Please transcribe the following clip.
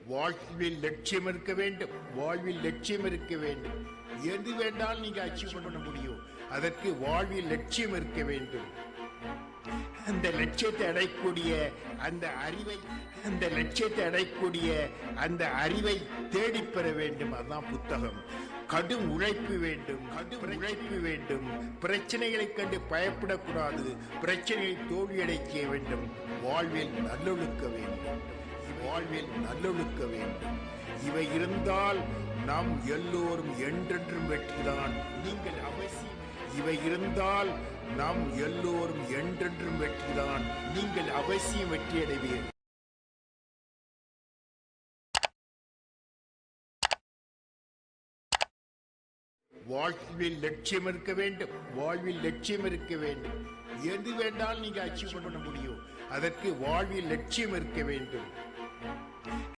வாழ்வில் லட்சியம் இருக்க வேண்டும். வாழ்வில் லட்சியம் இருக்க வேண்டும். எது வேண்டாலும் நீங்க அச்சீவ் பண்ண முடியும். அதற்கு வாழ்வில் லட்சியம் இருக்க வேண்டும். அந்த லட்சியத்தை அடையக்கூடிய அந்த அறிவை தேடிப்பெற வேண்டும். அதுதான் புத்தகம். கடும் உழைப்பு வேண்டும். பிரச்சனைகளை கண்டு பயப்படக்கூடாது. பிரச்சனையை தோல்வியடைக்க வேண்டும். வாழ்வில் நல்லொழுக்க வேண்டும். இவை இருந்தால் நாம் எல்லோரும் என்றென்றும் வெற்றிதான். நீங்கள் அவசியம் வெற்றியடைவீர்கள். வாழ்வில் லட்சியம் இருக்க வேண்டும். எது வேண்டாலும் நீங்க அச்சீவ் பண்ண முடியும். அதற்கு வாழ்வில் லட்சியம் இருக்க வேண்டும்.